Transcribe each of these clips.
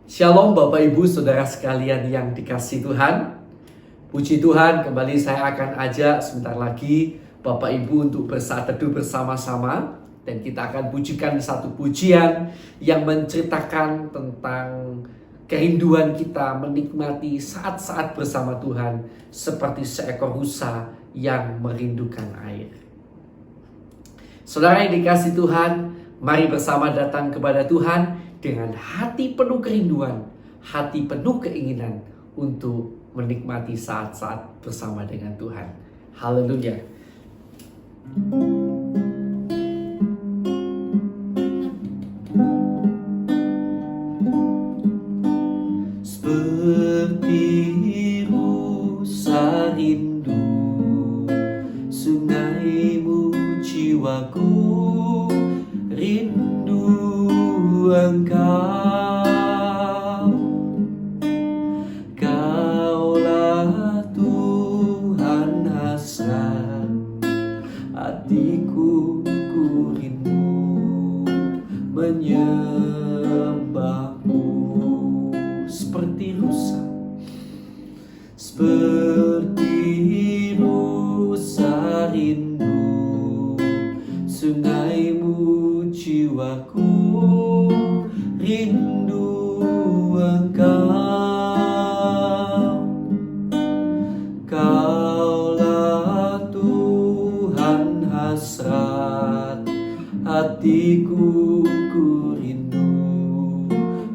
Shalom Bapak Ibu Saudara sekalian yang dikasihi Tuhan. Puji Tuhan, kembali saya akan ajak sebentar lagi Bapak Ibu untuk bersaat teduh bersama-sama. Dan kita akan pujikan satu pujian yang menceritakan tentang kerinduan kita menikmati saat-saat bersama Tuhan seperti seekor rusa yang merindukan air. Saudara yang dikasihi Tuhan, mari bersama datang kepada Tuhan dengan hati penuh kerinduan, hati penuh keinginan untuk menikmati saat-saat bersama dengan Tuhan. Haleluya. Seperti rusa rindu, sungaimu jiwaku rindu Engkau. Kaulah Tuhan hasrat hatiku, ku rindu menyembahmu. Seperti rusa, seperti rusa rindu, sungaimu jiwaku rindu Engkau. Kaulah Tuhan hasrat hatiku, ku rindu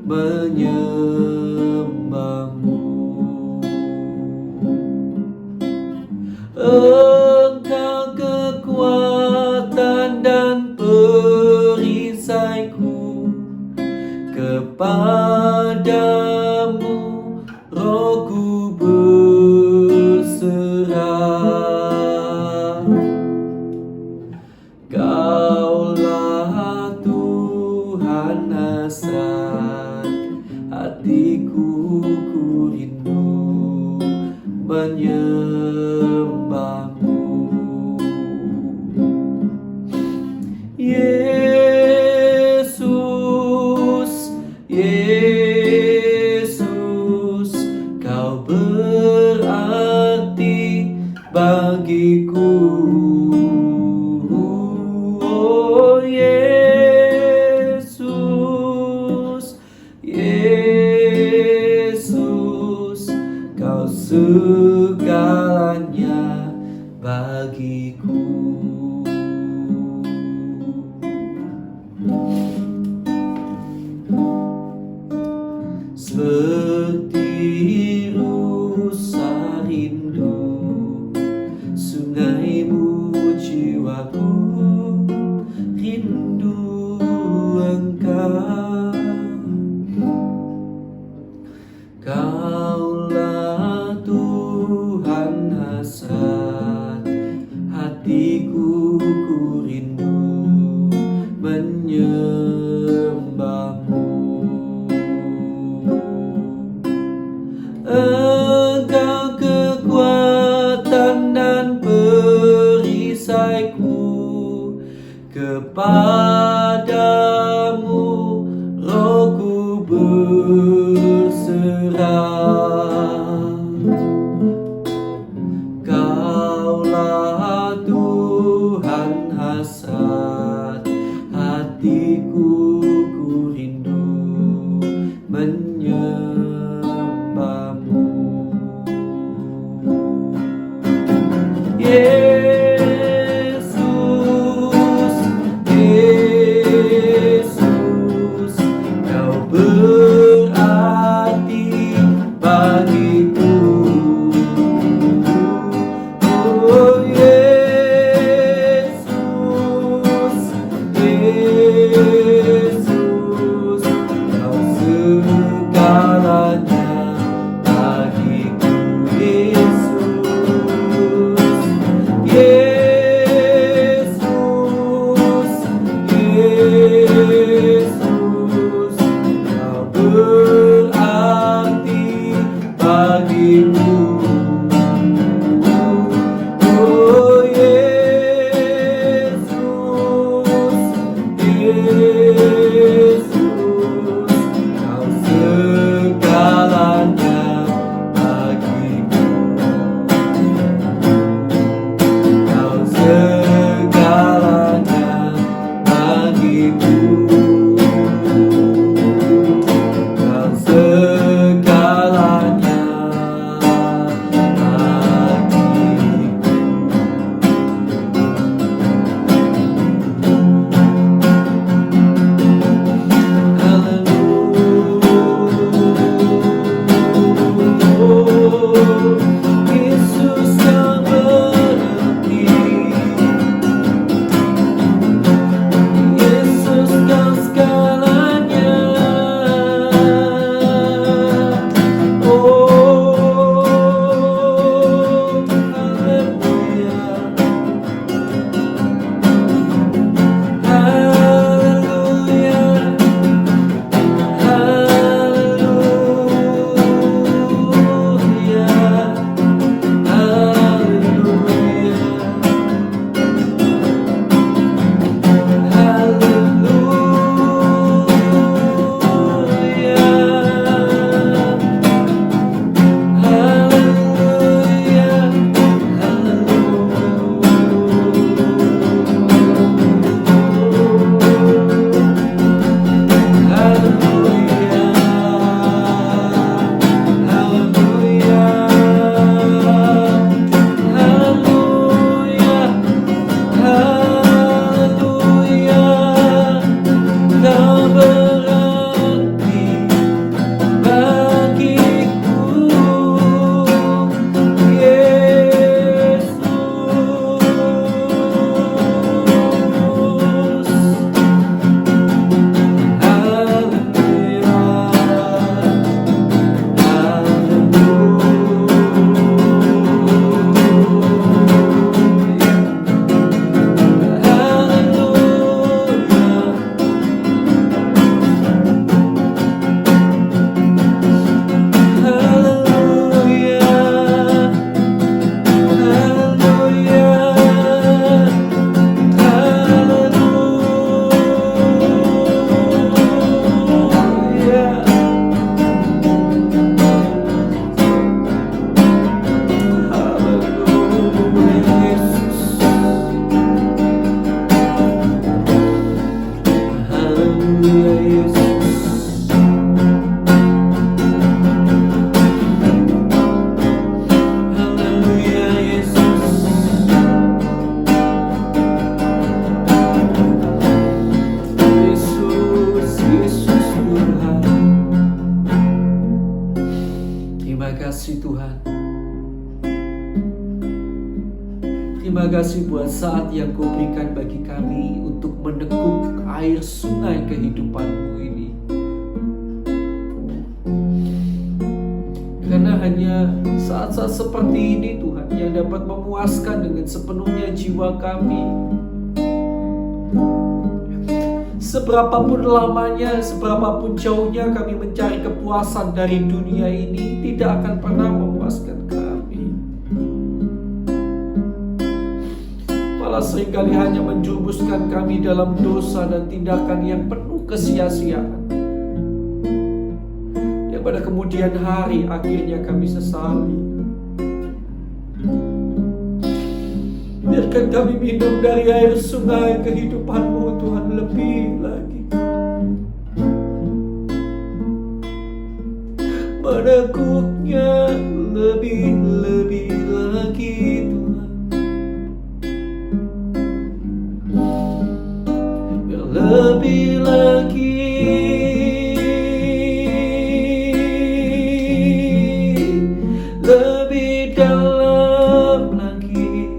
menyembahmu. Engkau kekuatan dan perisaiku, kepadamu rohku berserah. Kaulah Tuhan hasrat hatiku, ku rindu menyembahmu. Yesus, Yesus, Kau berarti bagiku. Oh Yesus, Yesus, Kau segalanya bagiku. Seperti rusa rindu, sungaimu jiwaku rindu Engkau. Kaulah Tuhan hasrat hatiku, ku rindu menyembahmu. Engkau kekuatan dan perisaiku, kepadamu rohku berserah. Kaulah Tuhan hasrat hatiku, ku rindu menyembahmu. Yesus, Yesus, Kau berarti bagiku. Oh Yesus, Yesus, Kau segalanya bagiku. Yesus, Yesus, Kau berarti bagiku. Oh Yesus, Yesus, Kau kasih Tuhan. Terima kasih buat saat yang Kau berikan bagi kami untuk meneguk air sungai kehidupan-Mu ini. Karena hanya saat-saat seperti ini Tuhan yang dapat memuaskan dengan sepenuhnya jiwa kami. Seberapapun lamanya, seberapapun jauhnya kami mencari kepuasan dari dunia ini, tidak akan pernah memuaskan kami. Malah seringkali hanya menjurumuskan kami dalam dosa dan tindakan yang penuh kesia-siaan, yang pada kemudian hari akhirnya kami sesali. Biarkan kami minum dari air sungai kehidupan-Mu Tuhan lebih lagi. Meneguknya lebih lagi Tuhan. Biar lebih lagi. Lebih dalam lagi.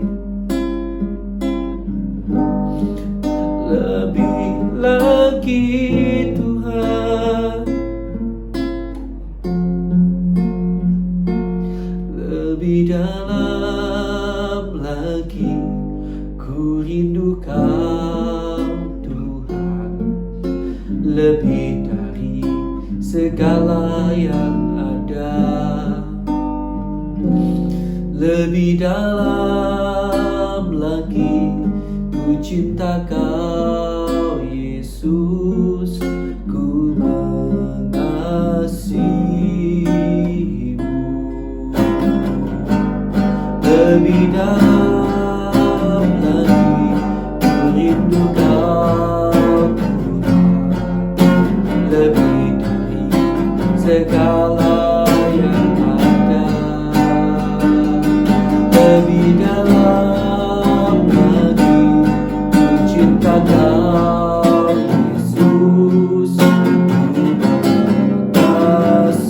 Lebih lagi Tuhan. Lebih dalam lagi. Ku rindu Kau Tuhan. Lebih dari segala yang ada. Lebih dalam lagi. Ku cinta Kau Yesus, ku mengasihi-Mu. Lebih dalam lagi, ku rindu Kau Tuhan. Lebih dari segala yang ada. Lebih dalam lagi, ku cinta Kau Yesus, ku mengasihi-Mu.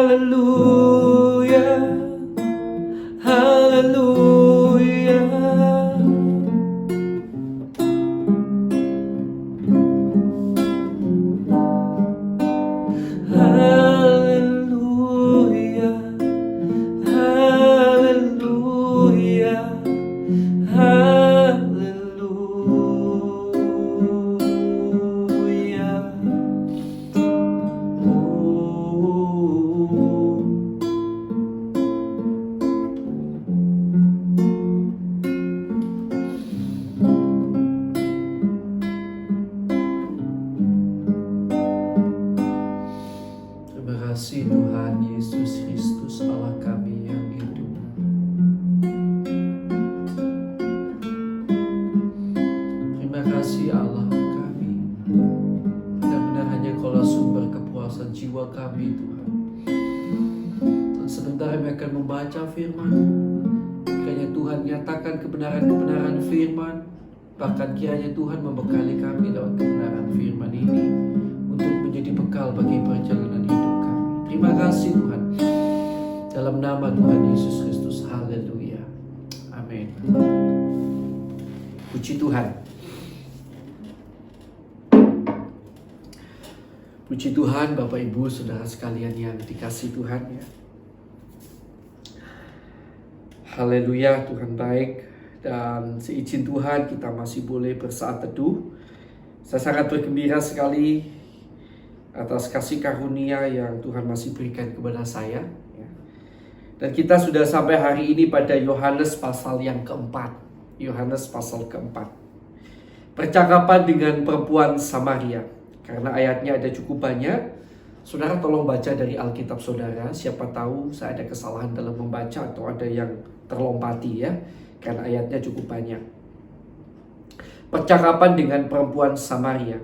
haleluya. Haleluya, haleluya, haleluya. Terima kasih Tuhan Yesus Kristus Allah kami yang hidup. Terima kasih Allah kami. Benar-benar hanya Kaulah sumber kepuasan jiwa kami Tuhan. Dan sebentar kami akan membaca firman. Kiranya Tuhan nyatakan kebenaran-kebenaran firman. Bahkan kiranya Tuhan membekali kami lewat kebenaran firman ini untuk menjadi bekal bagi perjalanan hidup kami. Terima kasih Tuhan. Dalam nama Tuhan Yesus Kristus. Haleluya. Amin. Puji Tuhan. Puji Tuhan Bapak Ibu Saudara sekalian yang dikasihi Tuhan ya. Haleluya, Tuhan baik. Dan seizin Tuhan kita masih boleh bersaat teduh. Saya sangat bergembira sekali atas kasih karunia yang Tuhan masih berikan kepada saya ya. Dan kita sudah sampai hari ini pada Yohanes pasal yang keempat. Yohanes pasal keempat. Percakapan dengan perempuan Samaria. Karena ayatnya ada cukup banyak. Saudara tolong baca dari Alkitab saudara. Siapa tahu saya ada kesalahan dalam membaca atau ada yang terlompati ya. Karena ayatnya cukup banyak. Percakapan dengan perempuan Samaria.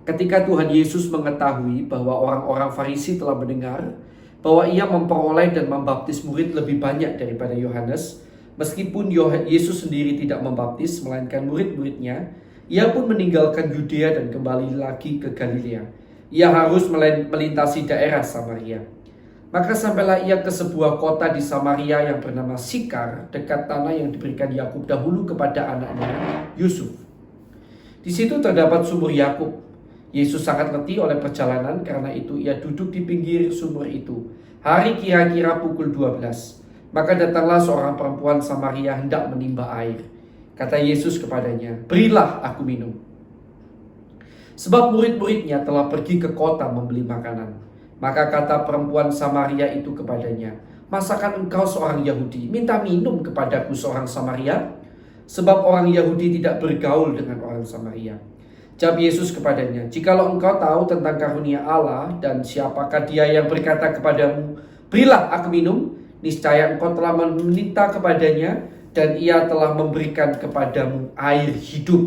Ketika Tuhan Yesus mengetahui bahwa orang-orang Farisi telah mendengar bahwa ia memperoleh dan membaptis murid lebih banyak daripada Yohanes, meskipun Yesus sendiri tidak membaptis melainkan murid-muridnya, ia pun meninggalkan Yudea dan kembali lagi ke Galilea. Ia harus melintasi daerah Samaria. Maka sampailah ia ke sebuah kota di Samaria yang bernama Sikar, dekat tanah yang diberikan Yakub dahulu kepada anaknya Yusuf. Di situ terdapat sumur Yakub. Yesus sangat letih oleh perjalanan, karena itu ia duduk di pinggir sumur itu. Hari kira-kira pukul 12. Maka datanglah seorang perempuan Samaria hendak menimba air. Kata Yesus kepadanya, "Berilah aku minum." Sebab murid-muridnya telah pergi ke kota membeli makanan. Maka kata perempuan Samaria itu kepadanya, "Masakan engkau seorang Yahudi minta minum kepadaku seorang Samaria? Sebab orang Yahudi tidak bergaul dengan orang Samaria." Jawab Yesus kepadanya, "Jikalau engkau tahu tentang karunia Allah dan siapakah dia yang berkata kepadamu, 'Berilah aku minum,' niscaya engkau telah meminta kepadanya dan ia telah memberikan kepadamu air hidup."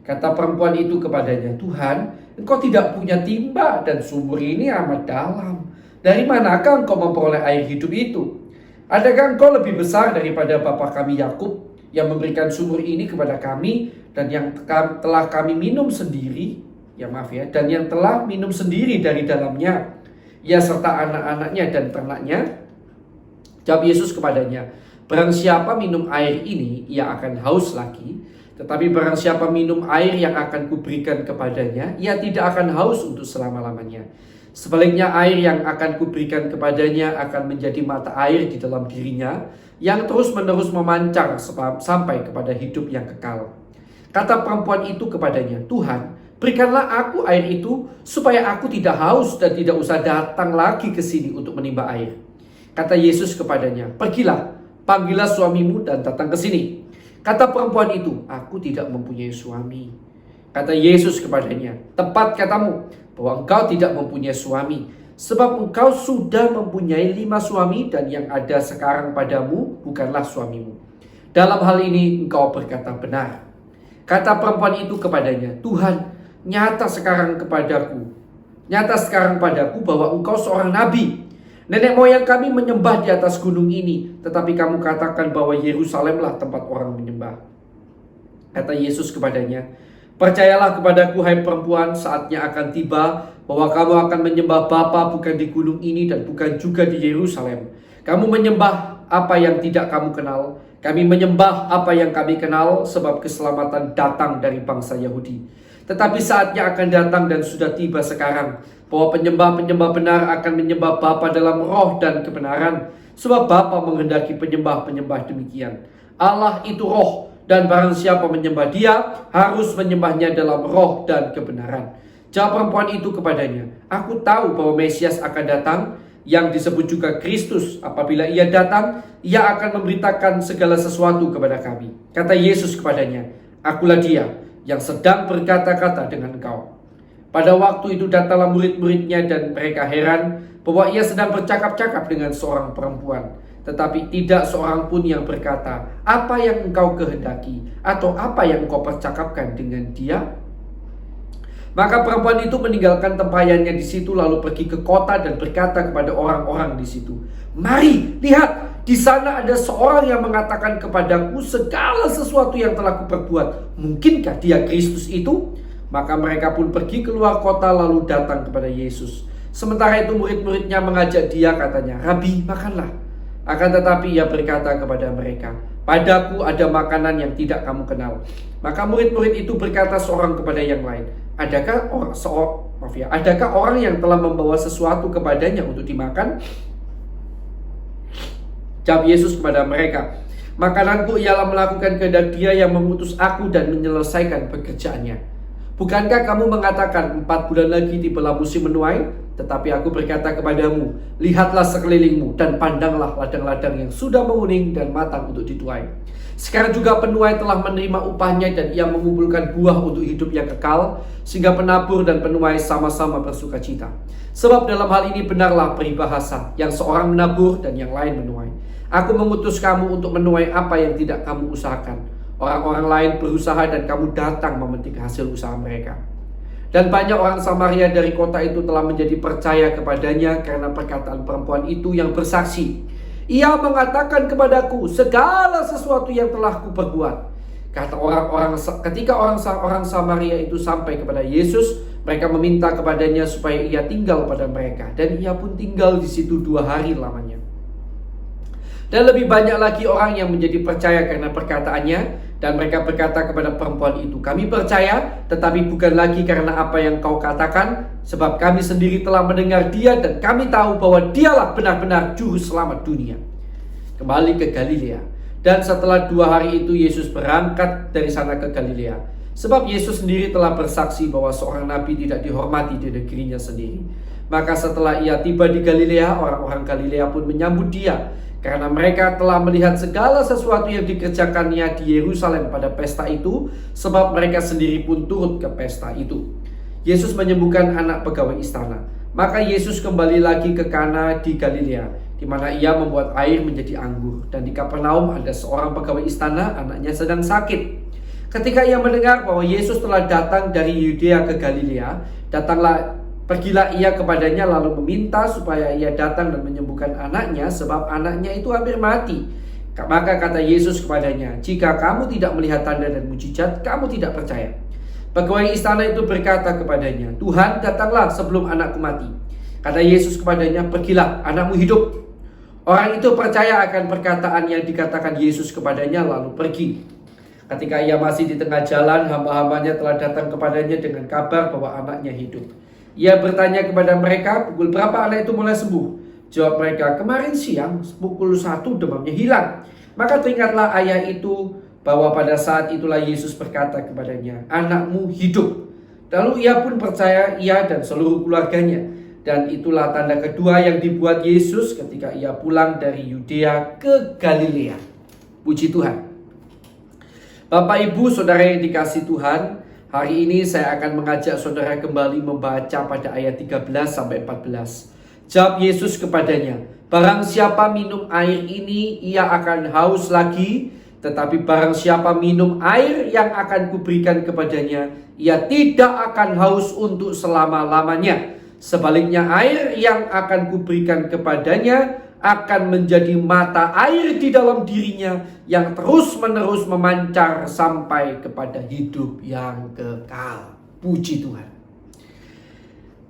Kata perempuan itu kepadanya, "Tuhan, engkau tidak punya timba dan sumur ini amat dalam. Dari manakah engkau memperoleh air hidup itu? Adakah engkau lebih besar daripada bapa kami Yakub yang memberikan sumur ini kepada kami dan yang telah kami minum sendiri?" Dan yang telah minum sendiri dari dalamnya, ia serta anak-anaknya dan ternaknya. Jawab Yesus kepadanya, "Barang siapa minum air ini, ia akan haus lagi. Tetapi barang siapa minum air yang akan kuberikan kepadanya, ia tidak akan haus untuk selama-lamanya. Sebaliknya air yang akan kuberikan kepadanya akan menjadi mata air di dalam dirinya, yang terus-menerus memancar sampai kepada hidup yang kekal." Kata perempuan itu kepadanya, "Tuhan, berikanlah aku air itu, supaya aku tidak haus dan tidak usah datang lagi ke sini untuk menimba air." Kata Yesus kepadanya, "Pergilah, panggillah suamimu dan datang ke sini." Kata perempuan itu, "Aku tidak mempunyai suami." Kata Yesus kepadanya, "Tepat katamu bahwa engkau tidak mempunyai suami, sebab engkau sudah mempunyai 5 suami dan yang ada sekarang padamu bukanlah suamimu. Dalam hal ini engkau berkata benar." Kata perempuan itu kepadanya, "Tuhan, nyata sekarang padaku bahwa engkau seorang nabi. Nenek moyang kami menyembah di atas gunung ini, tetapi kamu katakan bahwa Yerusalemlah tempat orang menyembah." Kata Yesus kepadanya, Percayalah kepadaku, hai perempuan, saatnya akan tiba bahwa kamu akan menyembah Bapa bukan di gunung ini dan bukan juga di Yerusalem. Kamu menyembah apa yang tidak kamu kenal. Kami menyembah apa yang kami kenal, sebab keselamatan datang dari bangsa Yahudi. Tetapi saatnya akan datang dan sudah tiba sekarang, bahwa penyembah-penyembah benar akan menyembah Bapa dalam roh dan kebenaran, sebab Bapa menghendaki penyembah-penyembah demikian. Allah itu roh, dan barang siapa menyembah Dia harus menyembahnya dalam roh dan kebenaran. Jawab perempuan itu kepadanya, aku tahu bahwa Mesias akan datang, yang disebut juga Kristus. Apabila Ia datang, Ia akan memberitakan segala sesuatu kepada kami. Kata Yesus kepadanya, akulah Dia yang sedang berkata-kata dengan engkau. Pada waktu itu datanglah murid-muridnya dan mereka heran bahwa Ia sedang bercakap-cakap dengan seorang perempuan. Tetapi tidak seorang pun yang berkata, apa yang engkau kehendaki, atau apa yang engkau percakapkan dengan dia? Maka perempuan itu meninggalkan tempayannya di situ, lalu pergi ke kota dan berkata kepada orang-orang di situ, mari, lihat, di sana ada seorang yang mengatakan kepadaku segala sesuatu yang telah kuperbuat. Mungkinkah Dia Kristus itu? Maka mereka pun pergi keluar kota lalu datang kepada Yesus. Sementara itu murid-muridnya mengajak Dia, katanya, Rabi, makanlah. Akan tetapi Ia berkata kepada mereka, padaku ada makanan yang tidak kamu kenal. Maka murid-murid itu berkata seorang kepada yang lain, adakah orang yang telah membawa sesuatu kepadanya untuk dimakan? Jawab Yesus kepada mereka, makananku ialah melakukan kehendak Dia yang mengutus aku dan menyelesaikan pekerjaannya. Bukankah kamu mengatakan 4 bulan lagi tibalah musim menuai? Tetapi aku berkata kepadamu, lihatlah sekelilingmu dan pandanglah ladang-ladang yang sudah menguning dan matang untuk dituai. Sekarang juga penuai telah menerima upahnya dan ia mengumpulkan buah untuk hidup yang kekal, sehingga penabur dan penuai sama-sama bersukacita. Sebab dalam hal ini benarlah peribahasa, yang seorang menabur dan yang lain menuai. Aku mengutus kamu untuk menuai apa yang tidak kamu usahakan. Orang-orang lain berusaha dan kamu datang memetik hasil usaha mereka. Dan banyak orang Samaria dari kota itu telah menjadi percaya kepadanya karena perkataan perempuan itu yang bersaksi. Ia mengatakan kepadaku segala sesuatu yang telah kuperbuat. Ketika orang Samaria itu sampai kepada Yesus, mereka meminta kepadanya supaya ia tinggal pada mereka. Dan ia pun tinggal di situ 2 hari lamanya. Dan lebih banyak lagi orang yang menjadi percaya karena perkataannya. Dan mereka berkata kepada perempuan itu, kami percaya, tetapi bukan lagi karena apa yang kau katakan, sebab kami sendiri telah mendengar Dia dan kami tahu bahwa Dialah benar-benar juru selamat dunia. Kembali ke Galilea. Dan setelah 2 hari itu Yesus berangkat dari sana ke Galilea. Sebab Yesus sendiri telah bersaksi bahwa seorang nabi tidak dihormati di negerinya sendiri. Maka setelah ia tiba di Galilea, orang-orang Galilea pun menyambut Dia, karena mereka telah melihat segala sesuatu yang dikerjakannya di Yerusalem pada pesta itu, sebab mereka sendiri pun turut ke pesta itu. Yesus menyembuhkan anak pegawai istana. Maka Yesus kembali lagi ke Kana di Galilea, di mana ia membuat air menjadi anggur. Dan di Kapernaum ada seorang pegawai istana, anaknya sedang sakit. Ketika ia mendengar bahwa Yesus telah datang dari Yudea ke Galilea, pergilah ia kepadanya lalu meminta supaya ia datang dan menyembuhkan anaknya, sebab anaknya itu hampir mati. Maka kata Yesus kepadanya, jika kamu tidak melihat tanda dan mujizat, kamu tidak percaya. Pegawai istana itu berkata kepadanya, Tuhan, datanglah sebelum anakku mati. Kata Yesus kepadanya, pergilah, anakmu hidup. Orang itu percaya akan perkataan yang dikatakan Yesus kepadanya lalu pergi. Ketika ia masih di tengah jalan, hamba-hambanya telah datang kepadanya dengan kabar bahwa anaknya hidup. Ia bertanya kepada mereka, pukul berapa anak itu mulai sembuh? Jawab mereka, kemarin siang pukul 1 demamnya hilang. Maka teringatlah ayah itu bahwa pada saat itulah Yesus berkata kepadanya, anakmu hidup. Lalu ia pun percaya, ia dan seluruh keluarganya. Dan itulah tanda kedua yang dibuat Yesus ketika ia pulang dari Yudea ke Galilea. Puji Tuhan. Bapak, Ibu, Saudara yang dikasihi Tuhan, hari ini saya akan mengajak saudara kembali membaca pada ayat 13-14. Jawab Yesus kepadanya, barang siapa minum air ini, ia akan haus lagi. Tetapi barang siapa minum air yang akan kuberikan kepadanya, ia tidak akan haus untuk selama-lamanya. Sebaliknya air yang akan kuberikan kepadanya akan menjadi mata air di dalam dirinya yang terus-menerus memancar sampai kepada hidup yang kekal. Puji Tuhan.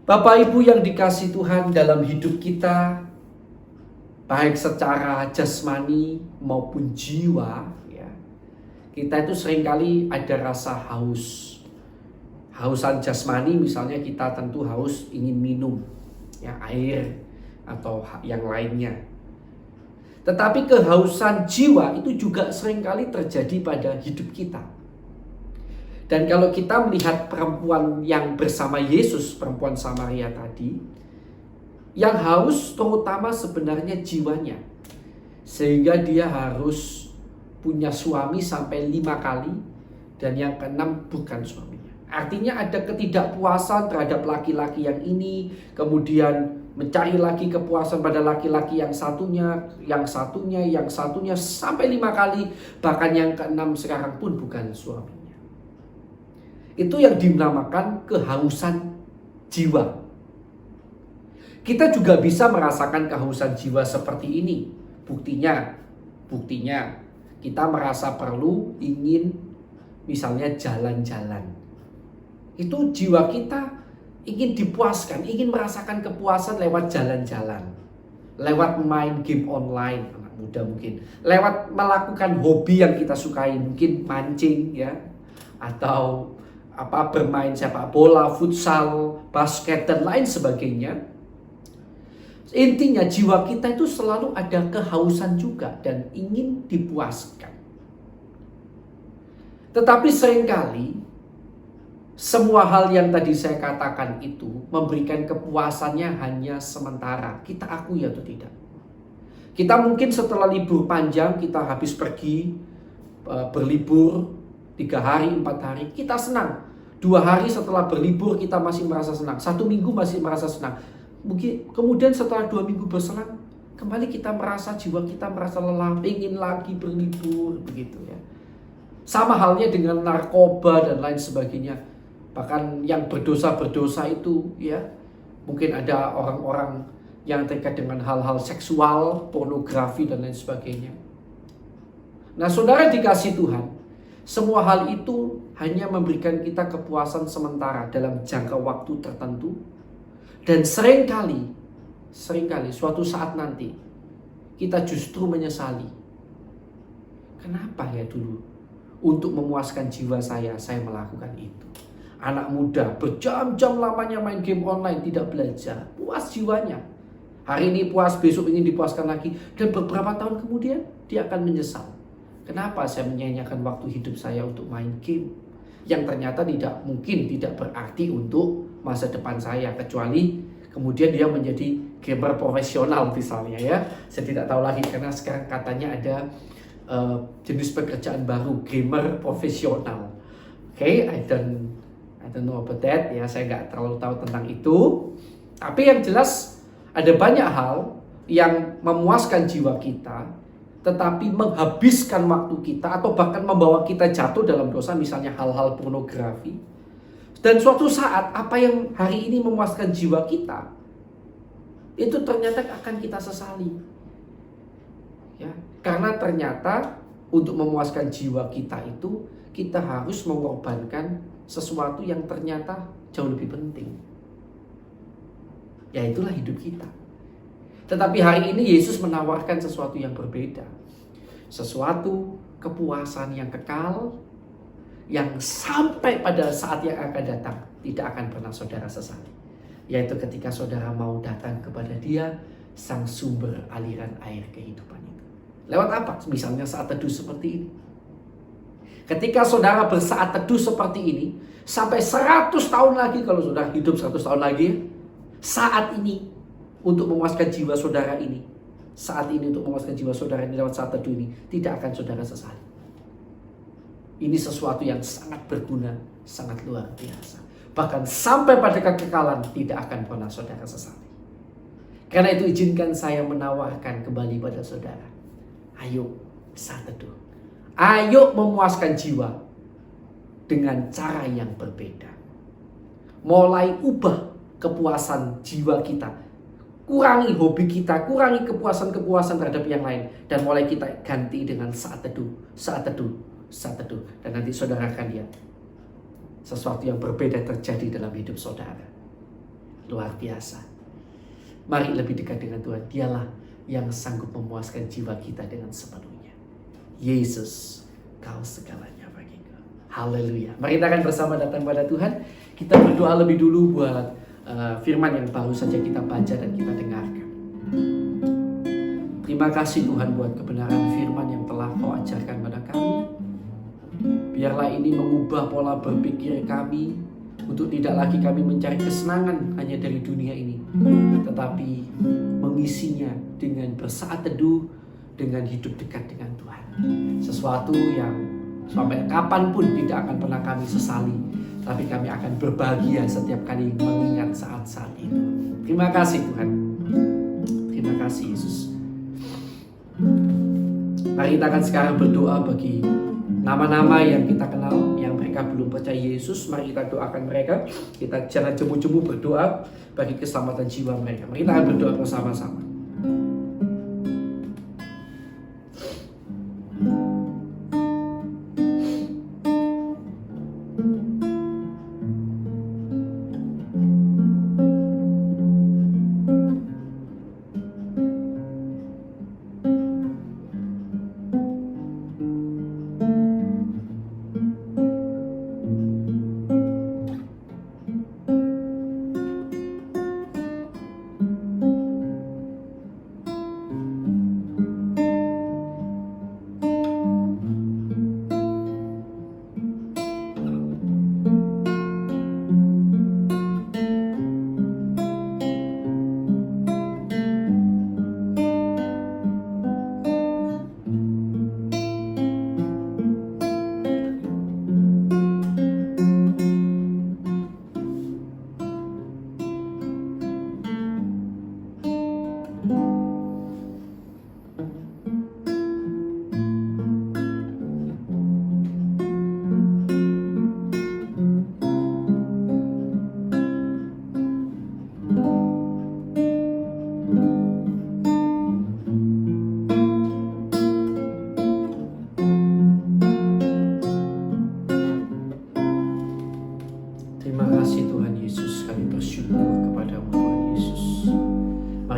Bapak Ibu yang dikasihi Tuhan, dalam hidup kita, baik secara jasmani maupun jiwa, ya, kita itu seringkali ada rasa haus. Hausan jasmani misalnya kita tentu haus ingin minum, ya, air atau yang lainnya. Tetapi kehausan jiwa itu juga seringkali terjadi pada hidup kita. Dan kalau kita melihat perempuan yang bersama Yesus, perempuan Samaria tadi, yang haus terutama sebenarnya jiwanya. Sehingga dia harus punya suami sampai 5 kali, dan yang ke-6 bukan suaminya. Artinya ada ketidakpuasan terhadap laki-laki yang ini, kemudian mencari lagi kepuasan pada laki-laki yang satunya, sampai 5 kali, bahkan yang ke-6 sekarang pun bukan suaminya. Itu yang dinamakan kehausan jiwa. Kita juga bisa merasakan kehausan jiwa seperti ini. Buktinya kita merasa perlu ingin misalnya jalan-jalan. Itu jiwa kita ingin dipuaskan, ingin merasakan kepuasan lewat jalan-jalan, lewat main game online, anak muda mungkin, lewat melakukan hobi yang kita sukai, mungkin mancing, ya, atau bermain sepak bola, futsal, basket dan lain sebagainya. Intinya jiwa kita itu selalu ada kehausan juga dan ingin dipuaskan. Tetapi seringkali semua hal yang tadi saya katakan itu memberikan kepuasannya hanya sementara. Kita akui atau tidak? Kita mungkin setelah libur panjang, kita habis pergi berlibur 3 hari, 4 hari, kita senang. 2 hari setelah berlibur kita masih merasa senang. 1 minggu masih merasa senang. Mungkin kemudian setelah 2 minggu berselang, kembali kita merasa, jiwa kita merasa lelah, ingin lagi berlibur, begitu ya. Sama halnya dengan narkoba dan lain sebagainya. Bahkan yang berdosa-berdosa itu, ya, mungkin ada orang-orang yang terkait dengan hal-hal seksual, pornografi dan lain sebagainya. Nah, saudara dikasih Tuhan, semua hal itu hanya memberikan kita kepuasan sementara dalam jangka waktu tertentu. Dan seringkali suatu saat nanti kita justru menyesali. Kenapa ya dulu untuk memuaskan jiwa saya melakukan itu? Anak muda berjam-jam lamanya main game online, tidak belajar, puas jiwanya. Hari ini puas, besok ingin dipuaskan lagi, dan beberapa tahun kemudian dia akan menyesal. Kenapa saya menyanyiakan waktu hidup saya untuk main game yang ternyata tidak berarti untuk masa depan saya, kecuali kemudian dia menjadi gamer profesional misalnya, ya. Saya tidak tahu lagi karena sekarang katanya ada jenis pekerjaan baru, gamer profesional. Oke, I don't know about that, ya, saya nggak terlalu tahu tentang itu. Tapi yang jelas ada banyak hal yang memuaskan jiwa kita, tetapi menghabiskan waktu kita atau bahkan membawa kita jatuh dalam dosa, misalnya hal-hal pornografi. Dan suatu saat apa yang hari ini memuaskan jiwa kita, itu ternyata akan kita sesali. Ya, karena ternyata untuk memuaskan jiwa kita itu kita harus mengorbankan sesuatu yang ternyata jauh lebih penting. Ya, itulah hidup kita. Tetapi hari ini Yesus menawarkan sesuatu yang berbeda. Sesuatu kepuasan yang kekal, yang sampai pada saat yang akan datang tidak akan pernah saudara sesali. Yaitu ketika saudara mau datang kepada Dia, sang sumber aliran air kehidupan itu. Lewat apa? Misalnya saat teduh seperti ini. Ketika saudara bersaat teduh seperti ini, sampai 100 tahun lagi, kalau saudara hidup 100 tahun lagi, saat ini untuk memuaskan jiwa saudara ini, lewat saat teduh ini, tidak akan saudara sesali. Ini sesuatu yang sangat berguna, sangat luar biasa. Bahkan sampai pada kekekalan tidak akan pernah saudara sesali. Karena itu izinkan saya menawarkan kembali pada saudara. Ayo saat teduh. Ayo memuaskan jiwa dengan cara yang berbeda. Mulai ubah kepuasan jiwa kita. kurangi hobi kita, kurangi kepuasan-kepuasan terhadap yang lain, dan mulai kita ganti dengan saat teduh, saat teduh, saat teduh. Dan nanti saudara akan lihat sesuatu yang berbeda terjadi dalam hidup saudara. Luar biasa. Mari lebih dekat dengan Tuhan. Dialah yang sanggup memuaskan jiwa kita dengan sepenuhnya. Yesus, Kau segalanya bagiku. Haleluya. Mari kita akan bersama datang pada Tuhan. Kita berdoa lebih dulu buat firman yang baru saja kita baca dan kita dengarkan. Terima kasih Tuhan buat kebenaran firman yang telah Kau ajarkan pada kami. Biarlah ini mengubah pola berpikir kami, untuk tidak lagi kami mencari kesenangan hanya dari dunia ini, tetapi mengisinya dengan bersaat teduh, dengan hidup dekat dengan Tuhan. Sesuatu yang sampai kapanpun tidak akan pernah kami sesali, tapi kami akan berbahagia setiap kali mengingat saat-saat itu. Terima kasih Tuhan. Terima kasih Yesus. Mari kita akan sekarang berdoa bagi nama-nama yang kita kenal, yang mereka belum percaya Yesus. Mari kita doakan mereka. Kita jangan jemu-jemu berdoa bagi keselamatan jiwa mereka. Mari kita akan berdoa bersama-sama.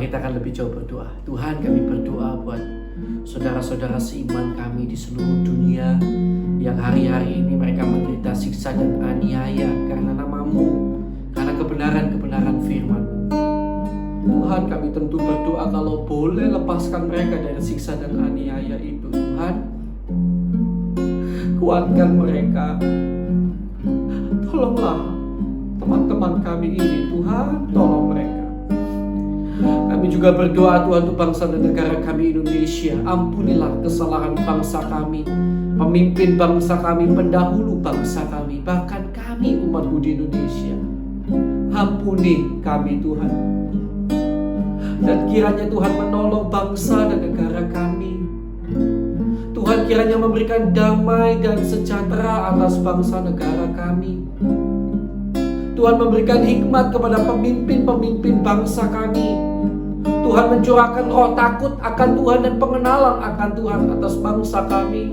Kita akan lebih jauh berdoa. Tuhan, kami berdoa buat saudara-saudara seiman kami di seluruh dunia yang hari-hari ini mereka menderita siksa dan aniaya karena nama-Mu, karena kebenaran-kebenaran firman. Tuhan, kami tentu berdoa kalau boleh lepaskan mereka dari siksa dan aniaya itu. Tuhan, kuatkan mereka. Tolonglah teman-teman kami ini, Tuhan, tolong mereka. Kami juga berdoa Tuhan untuk bangsa dan negara kami Indonesia. Ampunilah kesalahan bangsa kami, pemimpin bangsa kami, pendahulu bangsa kami, bahkan kami umat-Mu di Indonesia. Ampuni kami Tuhan. Dan kiranya Tuhan menolong bangsa dan negara kami. Tuhan kiranya memberikan damai dan sejahtera atas bangsa negara kami. Tuhan memberikan hikmat kepada pemimpin-pemimpin bangsa kami. Tuhan mencurahkan roh takut akan Tuhan dan pengenalan akan Tuhan atas bangsa kami.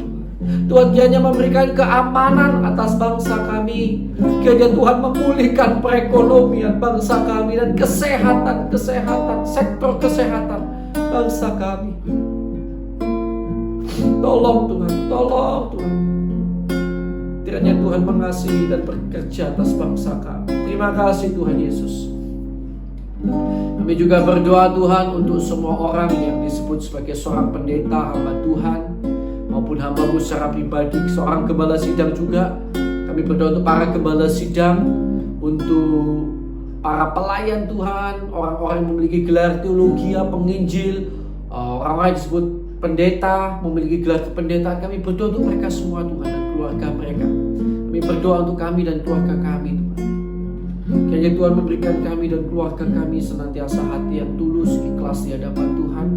Tuhan kiranya memberikan keamanan atas bangsa kami. Kiranya Tuhan memulihkan perekonomian bangsa kami dan kesehatan, sektor kesehatan bangsa kami. Tolong Tuhan, tolong Tuhan. Kiranya Tuhan mengasihi dan bekerja atas bangsa kami. Terima kasih Tuhan Yesus. Kami juga berdoa Tuhan untuk semua orang yang disebut sebagai seorang pendeta, hamba Tuhan, maupun hamba-Mu secara pribadi, seorang gembala sidang juga. Kami berdoa untuk para gembala sidang, untuk para pelayan Tuhan, orang-orang yang memiliki gelar teologi, penginjil, orang-orang yang disebut pendeta, memiliki gelar kependetaan. Kami berdoa untuk mereka semua Tuhan dan keluarga mereka. Kami berdoa untuk kami dan keluarga kami Tuhan. Kiranya Tuhan memberikan kami dan keluarga kami senantiasa hati yang tulus, ikhlas di hadapan Tuhan.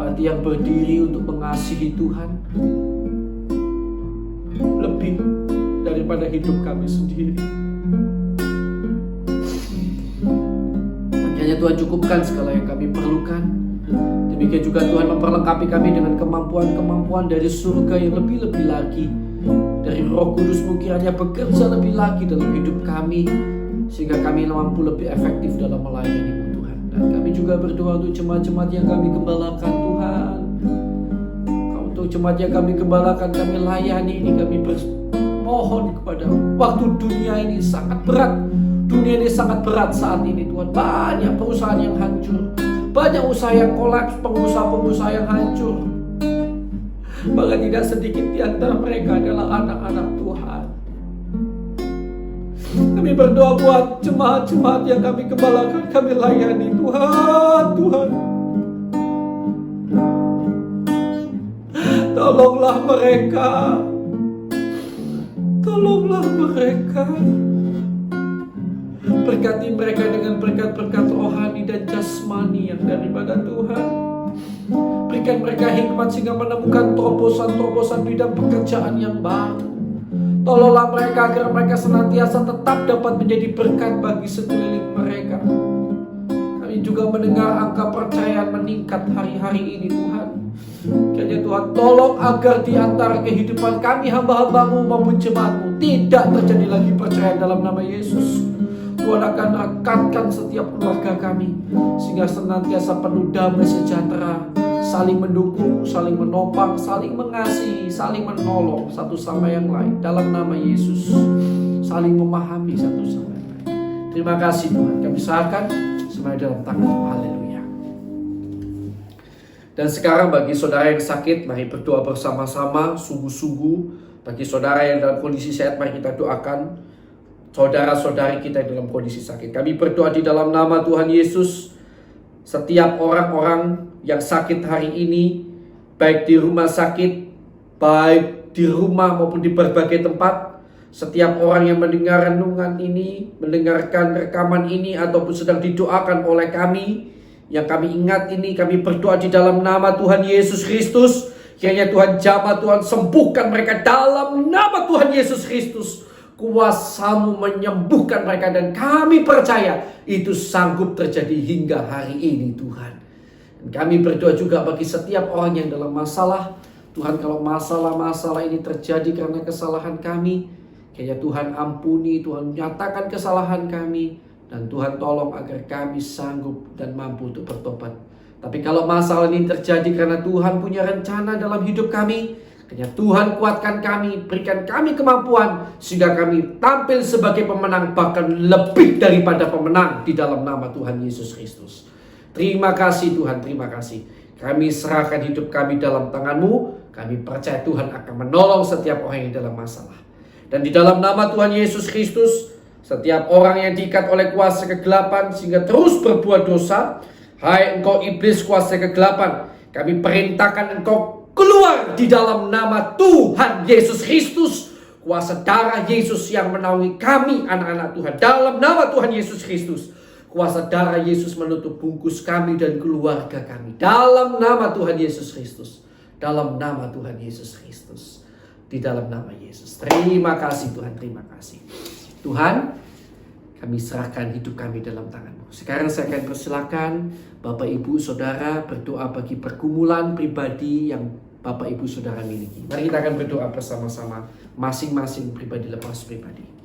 Hati yang berdiri untuk mengasihi Tuhan lebih daripada hidup kami sendiri. Kiranya Tuhan cukupkan segala yang kami perlukan. Demikian juga Tuhan memperlengkapi kami dengan kemampuan-kemampuan dari surga yang lebih-lebih lagi. Dari Roh Kudus-Mu kiranya bekerja lebih lagi dalam hidup kami, sehingga kami mampu lebih efektif dalam melayani-Mu Tuhan. Dan kami juga berdoa untuk jemaat-jemaat yang kami gembalakan Tuhan. Untuk jemaat yang kami gembalakan, kami layani ini, kami bermohon kepada waktu dunia ini sangat berat. Dunia ini sangat berat saat ini Tuhan. Banyak perusahaan yang hancur, banyak usaha yang kolaps, pengusaha-pengusaha yang hancur. Bahkan tidak sedikit di antara mereka adalah anak-anak Tuhan. Kami berdoa buat jemaat-jemaat yang kami gembalakan, kami layani Tuhan, Tuhan. Tolonglah mereka. Tolonglah mereka. Berkati mereka dengan berkat-berkat rohani dan jasmani yang daripada Tuhan. Berikan mereka hikmat sehingga menemukan terobosan-terobosan bidang pekerjaan yang baru. Tolonglah mereka agar mereka senantiasa tetap dapat menjadi berkat bagi sekeliling mereka. Kami juga mendengar angka percayaan meningkat hari-hari ini Tuhan. Kiranya Tuhan tolong agar di antara kehidupan kami hamba-hamba-Mu maupun jemaat-Mu tidak terjadi lagi percaya dalam nama Yesus. Tuhan akan rekatkan setiap keluarga kami sehingga senantiasa penuh damai sejahtera, saling mendukung, saling menopang, saling mengasihi, saling menolong satu sama yang lain dalam nama Yesus, saling memahami satu sama yang lain. Terima kasih Tuhan, kami serahkan semuanya dalam tangan-Mu. Haleluya. Dan sekarang bagi saudara yang sakit, mari berdoa bersama-sama sungguh-sungguh. Bagi saudara yang dalam kondisi sehat, mari kita doakan saudara-saudari kita yang dalam kondisi sakit. Kami berdoa di dalam nama Tuhan Yesus. Setiap orang-orang yang sakit hari ini, baik di rumah sakit, baik di rumah maupun di berbagai tempat, setiap orang yang mendengar renungan ini, mendengarkan rekaman ini, ataupun sedang didoakan oleh kami, yang kami ingat ini, kami berdoa di dalam nama Tuhan Yesus Kristus. Kiranya Tuhan jamah, Tuhan sembuhkan mereka dalam nama Tuhan Yesus Kristus. Kuasa-Mu menyembuhkan mereka dan kami percaya itu sanggup terjadi hingga hari ini Tuhan. Dan kami berdoa juga bagi setiap orang yang dalam masalah. Tuhan, kalau masalah-masalah ini terjadi karena kesalahan kami, kiranya Tuhan ampuni, Tuhan nyatakan kesalahan kami, dan Tuhan tolong agar kami sanggup dan mampu untuk bertobat. Tapi kalau masalah ini terjadi karena Tuhan punya rencana dalam hidup kami, kiranya Tuhan kuatkan kami, berikan kami kemampuan sehingga kami tampil sebagai pemenang, bahkan lebih daripada pemenang di dalam nama Tuhan Yesus Kristus. Terima kasih Tuhan, terima kasih. Kami serahkan hidup kami dalam tangan-Mu. Kami percaya Tuhan akan menolong setiap orang yang dalam masalah. Dan di dalam nama Tuhan Yesus Kristus, setiap orang yang diikat oleh kuasa kegelapan sehingga terus berbuat dosa, hai engkau iblis kuasa kegelapan, kami perintahkan engkau keluar di dalam nama Tuhan Yesus Kristus. Kuasa darah Yesus yang menaungi kami anak-anak Tuhan. Dalam nama Tuhan Yesus Kristus. Kuasa darah Yesus menutup bungkus kami dan keluarga kami. Dalam nama Tuhan Yesus Kristus. Dalam nama Tuhan Yesus Kristus. Di dalam nama Yesus. Terima kasih Tuhan, terima kasih. Tuhan, kami serahkan hidup kami dalam tangan-Mu. Sekarang saya akan persilakan Bapak Ibu Saudara berdoa bagi pergumulan pribadi yang Bapak Ibu Saudara miliki. Mari kita akan berdoa bersama-sama, masing-masing pribadi lepas pribadi.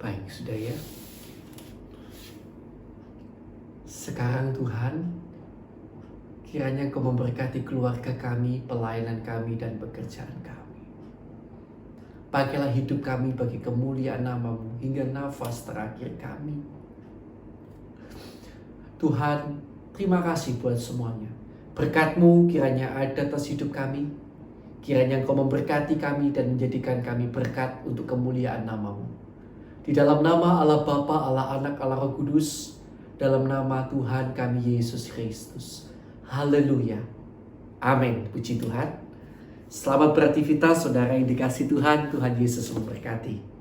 Baik, sudah ya. Sekarang Tuhan, kiranya Engkau memberkati keluarga kami, pelayanan kami, dan pekerjaan kami. Pakailah hidup kami bagi kemuliaan nama-Mu hingga nafas terakhir kami. Tuhan, terima kasih buat semuanya. Berkat-Mu kiranya ada atas hidup kami. Kiranya Engkau memberkati kami dan menjadikan kami berkat untuk kemuliaan nama-Mu. Di dalam nama Allah Bapa, Allah Anak, Allah Roh Kudus, dalam nama Tuhan kami Yesus Kristus. Haleluya. Amin. Puji Tuhan. Selamat beraktivitas saudara yang dikasihi Tuhan. Tuhan Yesus memberkati.